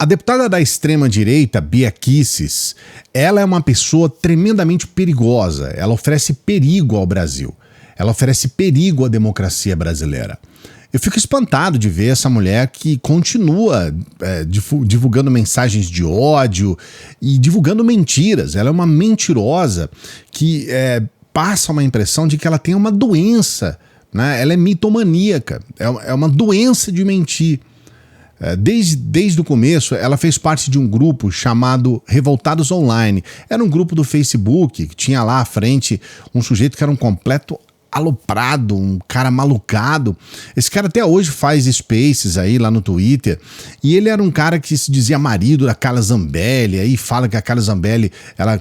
A deputada da extrema-direita, Bia Kicis, ela é uma pessoa tremendamente perigosa. Ela oferece perigo ao Brasil. Ela oferece perigo à democracia brasileira. Eu fico espantado de ver essa mulher que continua divulgando mensagens de ódio e divulgando mentiras. Ela é uma mentirosa que passa uma impressão de que ela tem uma doença, né? Ela é mitomaníaca, é uma doença de mentir. Desde o começo, ela fez parte de um grupo chamado Revoltados Online. Era um grupo do Facebook que tinha lá à frente um sujeito que era um completo aloprado, um cara malucado. Esse cara até hoje faz spaces aí lá no Twitter, e ele era um cara que se dizia marido da Carla Zambelli, aí fala que a Carla Zambelli, ela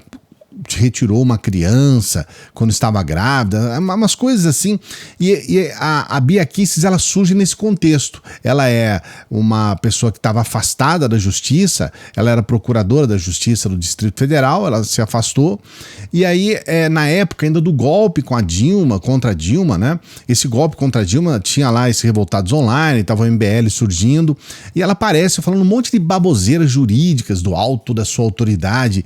retirou uma criança quando estava grávida, umas coisas assim. E a Bia Kicis, ela surge nesse contexto. Ela é uma pessoa que estava afastada da justiça, ela era procuradora da justiça do Distrito Federal, ela se afastou, e aí na época ainda do golpe com a Dilma, contra a Dilma, né? Esse golpe contra a Dilma tinha lá esse Revoltados Online, tava o MBL surgindo, e ela aparece falando um monte de baboseiras jurídicas do alto da sua autoridade,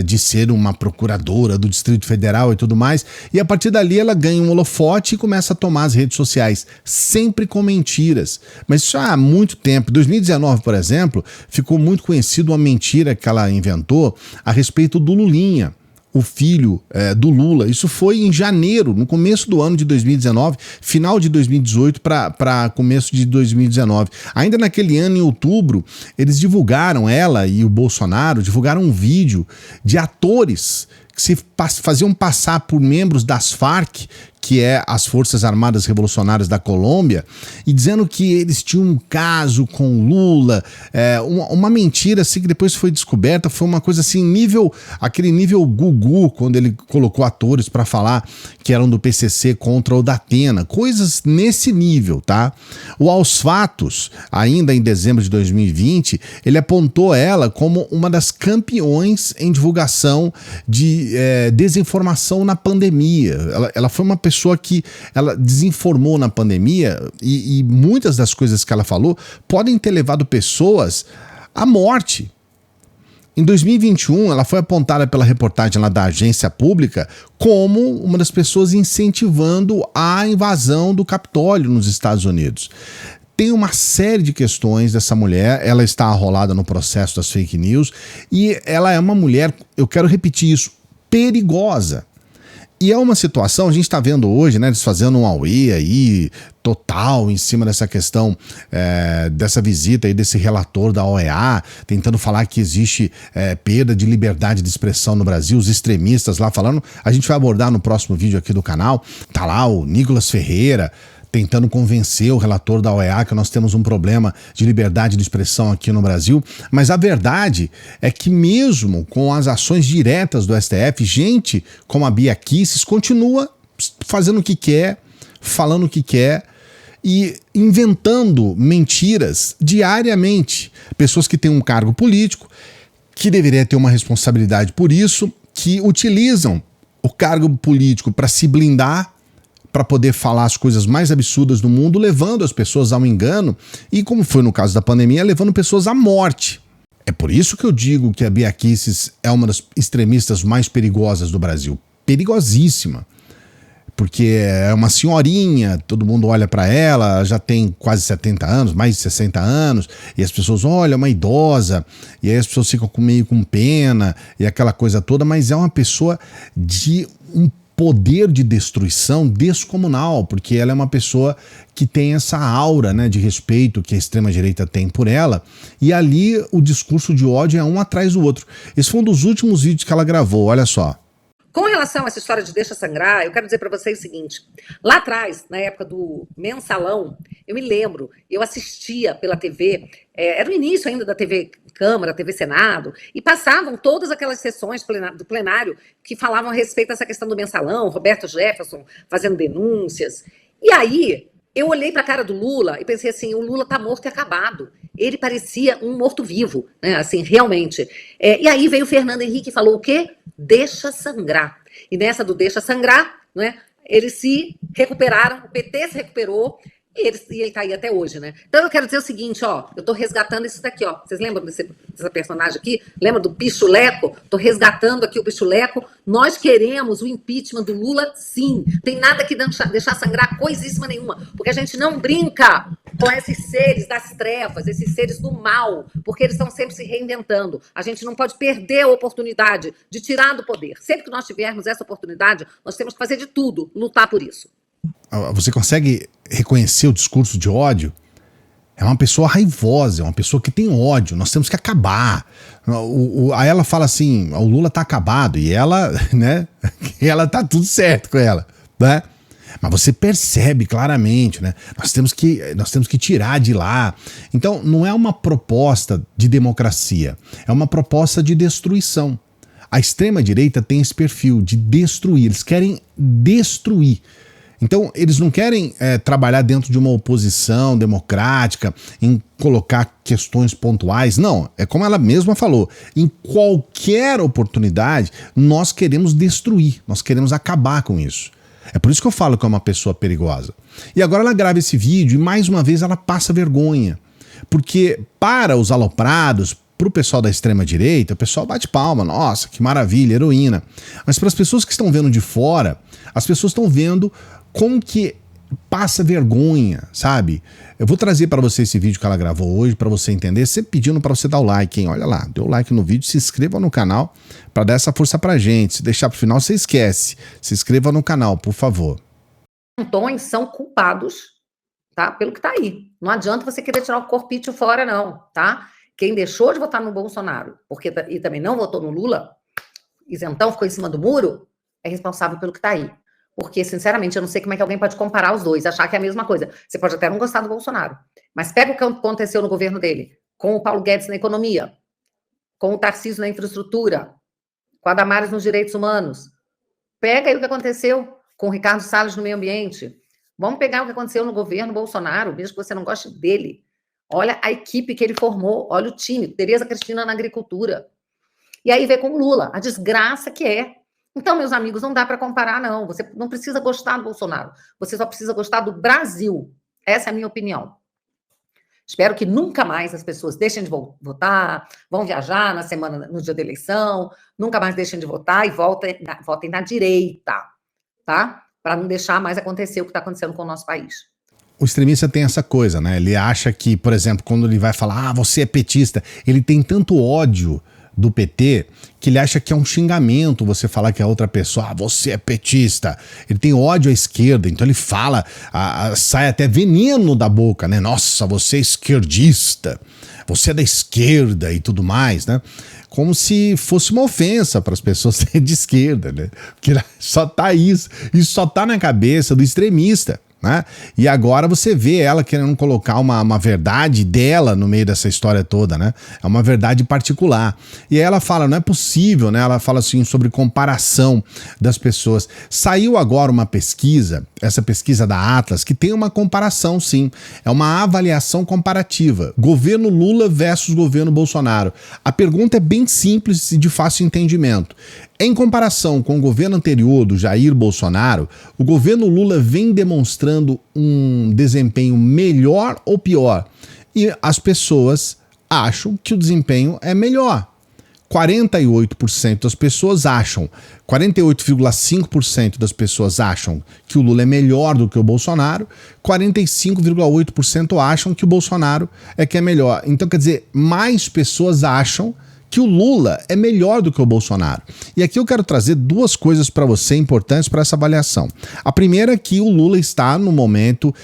de ser uma procuradora do Distrito Federal e tudo mais, e a partir dali ela ganha um holofote e começa a tomar as redes sociais, sempre com mentiras. Mas isso há muito tempo. Em 2019, por exemplo, ficou muito conhecido uma mentira que ela inventou a respeito do Lulinha, o filho do Lula. Isso foi em janeiro, no começo do ano de 2019, final de 2018 para começo de 2019. Ainda naquele ano, em outubro, eles divulgaram, ela e o Bolsonaro, divulgaram um vídeo de atores que se faziam passar por membros das Farc, que é as Forças Armadas Revolucionárias da Colômbia, e dizendo que eles tinham um caso com Lula, uma mentira assim que depois foi descoberta, foi uma coisa assim, aquele nível Gugu, quando ele colocou atores para falar que eram do PCC contra o Datena, coisas nesse nível, tá? O Aos Fatos, ainda em dezembro de 2020, ele apontou ela como uma das campeões em divulgação de desinformação na pandemia. Ela foi uma pessoa que ela desinformou na pandemia, e muitas das coisas que ela falou podem ter levado pessoas à morte. Em 2021, ela foi apontada pela reportagem lá da agência pública como uma das pessoas incentivando a invasão do Capitólio nos Estados Unidos. Tem uma série de questões dessa mulher, ela está arrolada no processo das fake news, e ela é uma mulher, eu quero repetir isso, perigosa. E é uma situação, a gente está vendo hoje, né, eles fazendo um auê aí total em cima dessa questão, dessa visita aí desse relator da OEA, tentando falar que existe perda de liberdade de expressão no Brasil, os extremistas lá falando. A gente vai abordar no próximo vídeo aqui do canal, tá lá o Nicolas Ferreira tentando convencer o relator da OEA que nós temos um problema de liberdade de expressão aqui no Brasil, mas a verdade é que mesmo com as ações diretas do STF, gente como a Bia Kicis continua fazendo o que quer, falando o que quer e inventando mentiras diariamente. Pessoas que têm um cargo político, que deveria ter uma responsabilidade por isso, que utilizam o cargo político para se blindar, para poder falar as coisas mais absurdas do mundo, levando as pessoas ao engano e, como foi no caso da pandemia, levando pessoas à morte. É por isso que eu digo que a Bia Kicis é uma das extremistas mais perigosas do Brasil. Perigosíssima. Porque é uma senhorinha, todo mundo olha para ela, já tem quase 70 anos, mais de 60 anos, e as pessoas olham, é uma idosa, e aí as pessoas ficam meio com pena, e aquela coisa toda, mas é uma pessoa de um poder de destruição descomunal, porque ela é uma pessoa que tem essa aura, né, de respeito que a extrema-direita tem por ela, e ali o discurso de ódio é um atrás do outro. Esse foi um dos últimos vídeos que ela gravou, olha só. Com relação a essa história de deixa sangrar, eu quero dizer para vocês o seguinte: lá atrás, na época do Mensalão, eu me lembro, eu assistia pela TV, era o início ainda da TV Câmara, TV Senado, e passavam todas aquelas sessões do plenário que falavam a respeito dessa questão do Mensalão, Roberto Jefferson fazendo denúncias. E aí, eu olhei para a cara do Lula e pensei assim, o Lula tá morto e acabado. Ele parecia um morto-vivo, né, assim, realmente. E aí veio o Fernando Henrique e falou o quê? Deixa sangrar. E nessa do deixa sangrar, né, eles se recuperaram, o PT se recuperou, E ele tá aí até hoje, né? Então eu quero dizer o seguinte, ó, eu tô resgatando isso daqui, ó. Vocês lembram dessa personagem aqui? Lembra do Pichuleco? Tô resgatando aqui o Pichuleco. Nós queremos o impeachment do Lula, sim. Tem nada que deixar sangrar coisíssima nenhuma. Porque a gente não brinca com esses seres das trevas, esses seres do mal, porque eles estão sempre se reinventando. A gente não pode perder a oportunidade de tirar do poder. Sempre que nós tivermos essa oportunidade, nós temos que fazer de tudo, lutar por isso. Você consegue reconhecer o discurso de ódio? É uma pessoa raivosa, é uma pessoa que tem ódio, nós temos que acabar. Aí ela fala assim, o Lula tá acabado, e ela, né, ela tá tudo certo com ela, né? Mas você percebe claramente, né? Nós temos que tirar de lá. Então, não é uma proposta de democracia, é uma proposta de destruição. A extrema-direita tem esse perfil de destruir, eles querem destruir. Então, eles não querem trabalhar dentro de uma oposição democrática, em colocar questões pontuais. Não, é como ela mesma falou, em qualquer oportunidade, nós queremos destruir, nós queremos acabar com isso. É por isso que eu falo que é uma pessoa perigosa. E agora ela grava esse vídeo e mais uma vez ela passa vergonha. Porque para os aloprados, para o pessoal da extrema-direita, o pessoal bate palma, nossa, que maravilha, heroína. Mas para as pessoas que estão vendo de fora, as pessoas estão vendo como que passa vergonha, sabe? Eu vou trazer para você esse vídeo que ela gravou hoje, para você entender, sempre pedindo para você dar o like, hein? Olha lá, dê o like no vídeo, se inscreva no canal para dar essa força pra gente. Se deixar pro final, você esquece. Se inscreva no canal, por favor. Os são culpados, tá? Pelo que tá aí. Não adianta você querer tirar o corpício fora, não, tá? Quem deixou de votar no Bolsonaro, e também não votou no Lula, isentão, ficou em cima do muro, é responsável pelo que tá aí. Porque, sinceramente, eu não sei como é que alguém pode comparar os dois, achar que é a mesma coisa. Você pode até não gostar do Bolsonaro, mas pega o que aconteceu no governo dele, com o Paulo Guedes na economia, com o Tarcísio na infraestrutura, com a Damares nos direitos humanos. Pega aí o que aconteceu com o Ricardo Salles no meio ambiente. Vamos pegar o que aconteceu no governo Bolsonaro, mesmo que você não goste dele. Olha a equipe que ele formou, olha o time, Tereza Cristina na agricultura. E aí vem com o Lula, a desgraça que é. Então, meus amigos, não dá para comparar, não. Você não precisa gostar do Bolsonaro. Você só precisa gostar do Brasil. Essa é a minha opinião. Espero que nunca mais as pessoas deixem de votar, vão viajar na semana, no dia da eleição, nunca mais deixem de votar e votem na direita, tá? Para não deixar mais acontecer o que está acontecendo com o nosso país. O extremista tem essa coisa, né? Ele acha que, por exemplo, quando ele vai falar, você é petista, ele tem tanto ódio do PT, que ele acha que é um xingamento você falar que a outra pessoa, você é petista. Ele tem ódio à esquerda, então ele fala, sai até veneno da boca, né? Nossa, você é esquerdista, você é da esquerda e tudo mais, né? Como se fosse uma ofensa para as pessoas serem de esquerda, né? Porque só tá isso só tá na cabeça do extremista. Né? E agora você vê ela querendo colocar uma verdade dela no meio dessa história toda, né? É uma verdade particular. E aí ela fala, não é possível, né? Ela fala assim sobre comparação das pessoas. Saiu agora uma pesquisa, essa pesquisa da Atlas, que tem uma comparação, sim. É uma avaliação comparativa. Governo Lula versus governo Bolsonaro. A pergunta é bem simples e de fácil entendimento. Em comparação com o governo anterior do Jair Bolsonaro, o governo Lula vem demonstrando um desempenho melhor ou pior? E as pessoas acham que o desempenho é melhor. 48% das pessoas acham, 48,5% das pessoas acham que o Lula é melhor do que o Bolsonaro, 45,8% acham que o Bolsonaro é que é melhor. Então, quer dizer, mais pessoas acham que o Lula é melhor do que o Bolsonaro. E aqui eu quero trazer duas coisas para você importantes para essa avaliação. A primeira é que o Lula está no momento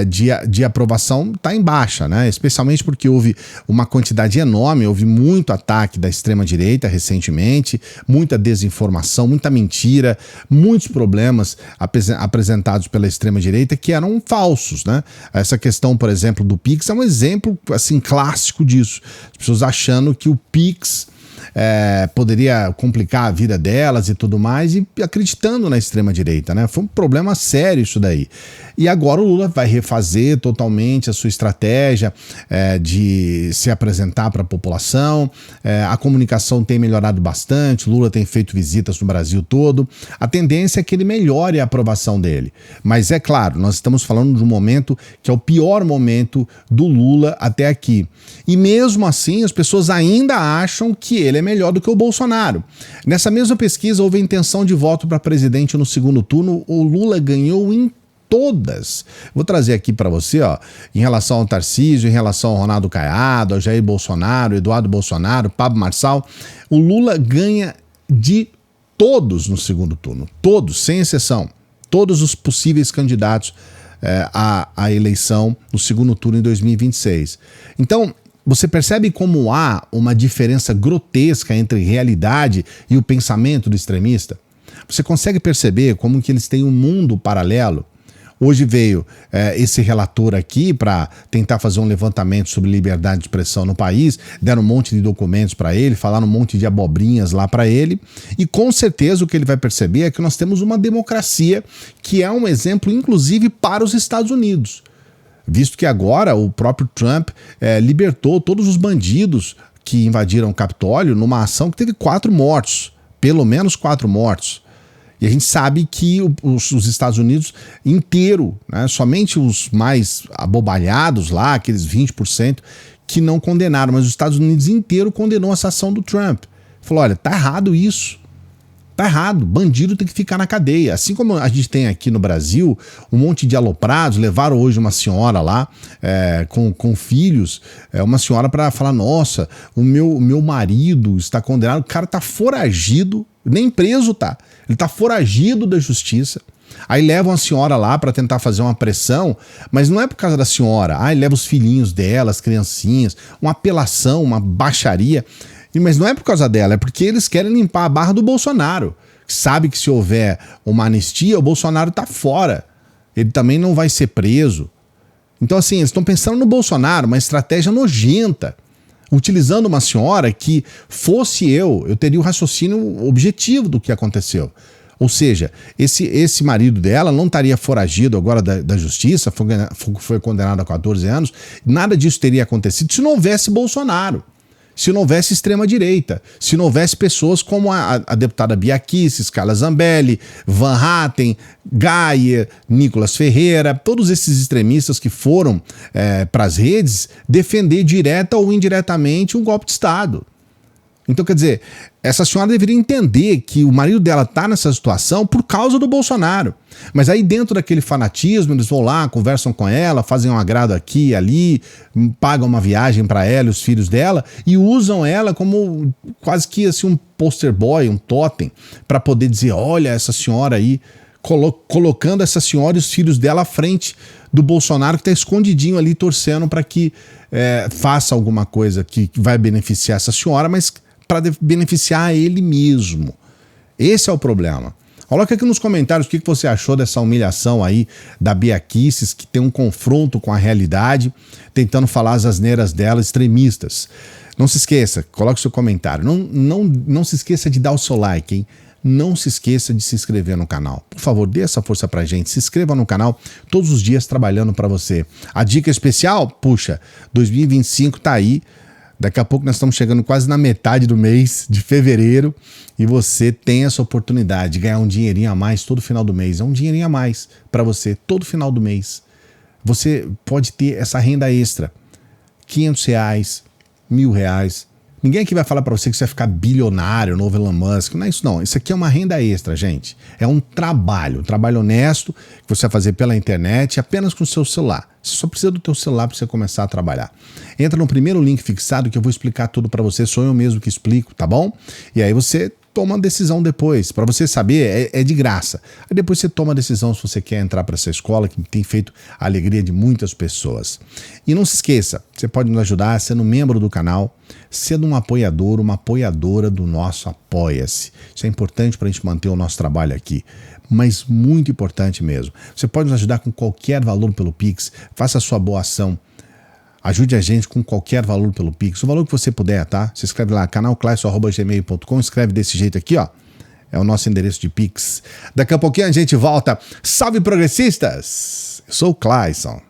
de aprovação, está em baixa, né? Especialmente porque houve uma quantidade enorme, houve muito ataque da extrema-direita recentemente, muita desinformação, muita mentira, muitos problemas apresentados pela extrema-direita que eram falsos, né? Essa questão, por exemplo, do Pix é um exemplo assim, clássico disso. As pessoas achando que o Pix poderia complicar a vida delas e tudo mais, e acreditando na extrema-direita, né? Foi um problema sério isso daí. E agora o Lula vai refazer totalmente a sua estratégia de se apresentar para a população. A comunicação tem melhorado bastante, o Lula tem feito visitas no Brasil todo. A tendência é que ele melhore a aprovação dele. Mas é claro, nós estamos falando de um momento que é o pior momento do Lula até aqui. E mesmo assim, as pessoas ainda acham que ele é melhor do que o Bolsonaro. Nessa mesma pesquisa, houve intenção de voto para presidente no segundo turno. O Lula ganhou em todas. Vou trazer aqui para você, ó, em relação ao Tarcísio, em relação ao Ronaldo Caiado, ao Jair Bolsonaro, Eduardo Bolsonaro, Pablo Marçal. O Lula ganha de todos no segundo turno. Todos, sem exceção. Todos os possíveis candidatos à eleição no segundo turno em 2026. Então, você percebe como há uma diferença grotesca entre realidade e o pensamento do extremista? Você consegue perceber como que eles têm um mundo paralelo? Hoje veio esse relator aqui para tentar fazer um levantamento sobre liberdade de expressão no país, deram um monte de documentos para ele, falaram um monte de abobrinhas lá para ele, e com certeza o que ele vai perceber é que nós temos uma democracia que é um exemplo, inclusive, para os Estados Unidos. Visto que agora o próprio Trump libertou todos os bandidos que invadiram o Capitólio numa ação que teve 4 mortos, pelo menos 4 mortos. E a gente sabe que os Estados Unidos inteiro, né, somente os mais abobalhados lá, aqueles 20% que não condenaram, mas os Estados Unidos inteiro condenou essa ação do Trump. Falou, olha, tá errado isso. Tá errado, bandido tem que ficar na cadeia. Assim como a gente tem aqui no Brasil um monte de aloprados, levaram hoje uma senhora lá com filhos, uma senhora para falar, nossa, o meu marido está condenado, o cara tá foragido, nem preso tá, ele tá foragido da justiça. Aí levam a senhora lá para tentar fazer uma pressão, mas não é por causa da senhora, aí leva os filhinhos dela, as criancinhas, uma apelação, uma baixaria. Mas não é por causa dela, é porque eles querem limpar a barra do Bolsonaro. Sabe que se houver uma anistia, o Bolsonaro tá fora. Ele também não vai ser preso. Então, assim, eles estão pensando no Bolsonaro, uma estratégia nojenta. Utilizando uma senhora que, fosse eu teria o raciocínio objetivo do que aconteceu. Ou seja, esse marido dela não estaria foragido agora da justiça, foi condenado a 14 anos. Nada disso teria acontecido se não houvesse Bolsonaro. Se não houvesse extrema-direita, se não houvesse pessoas como a deputada Bia Kicis, Carla Zambelli, Van Hatten, Gaia, Nicolas Ferreira, todos esses extremistas que foram para as redes defender direta ou indiretamente um golpe de Estado. Então, quer dizer, essa senhora deveria entender que o marido dela está nessa situação por causa do Bolsonaro. Mas aí dentro daquele fanatismo, eles vão lá, conversam com ela, fazem um agrado aqui e ali, pagam uma viagem para ela e os filhos dela e usam ela como quase que assim, um poster boy, um totem, para poder dizer, olha essa senhora aí, colocando essa senhora e os filhos dela à frente do Bolsonaro que está escondidinho ali torcendo para que faça alguma coisa que vai beneficiar essa senhora, mas para beneficiar ele mesmo. Esse é o problema. Coloca aqui nos comentários o que você achou dessa humilhação aí da Bia Kicis, que tem um confronto com a realidade, tentando falar as asneiras dela, extremistas. Não se esqueça, coloque seu comentário. Não se esqueça de dar o seu like, hein? Não se esqueça de se inscrever no canal. Por favor, dê essa força pra gente. Se inscreva no canal, todos os dias trabalhando pra você. A dica especial, puxa, 2025 tá aí. Daqui a pouco nós estamos chegando quase na metade do mês de fevereiro e você tem essa oportunidade de ganhar um dinheirinho a mais todo final do mês. É um dinheirinho a mais para você todo final do mês. Você pode ter essa renda extra. R$500, R$1.000. Ninguém aqui vai falar para você que você vai ficar bilionário, novo Elon Musk. Não é isso não. Isso aqui é uma renda extra, gente. É um trabalho honesto que você vai fazer pela internet apenas com o seu celular. Você só precisa do teu celular para você começar a trabalhar. Entra no primeiro link fixado que eu vou explicar tudo para você. Sou eu mesmo que explico, tá bom? E aí você toma uma decisão depois. Para você saber, é de graça. Aí depois você toma a decisão se você quer entrar para essa escola que tem feito a alegria de muitas pessoas. E não se esqueça, você pode nos ajudar sendo membro do canal, sendo um apoiador, uma apoiadora do nosso Apoia-se. Isso é importante para a gente manter o nosso trabalho aqui. Mas muito importante mesmo. Você pode nos ajudar com qualquer valor pelo Pix, faça a sua boa ação. Ajude a gente com qualquer valor pelo Pix, o valor que você puder, tá? Você escreve lá, canalclaison@gmail.com, escreve desse jeito aqui, ó. É o nosso endereço de Pix. Daqui a pouquinho a gente volta. Salve, progressistas! Eu sou o Clayson.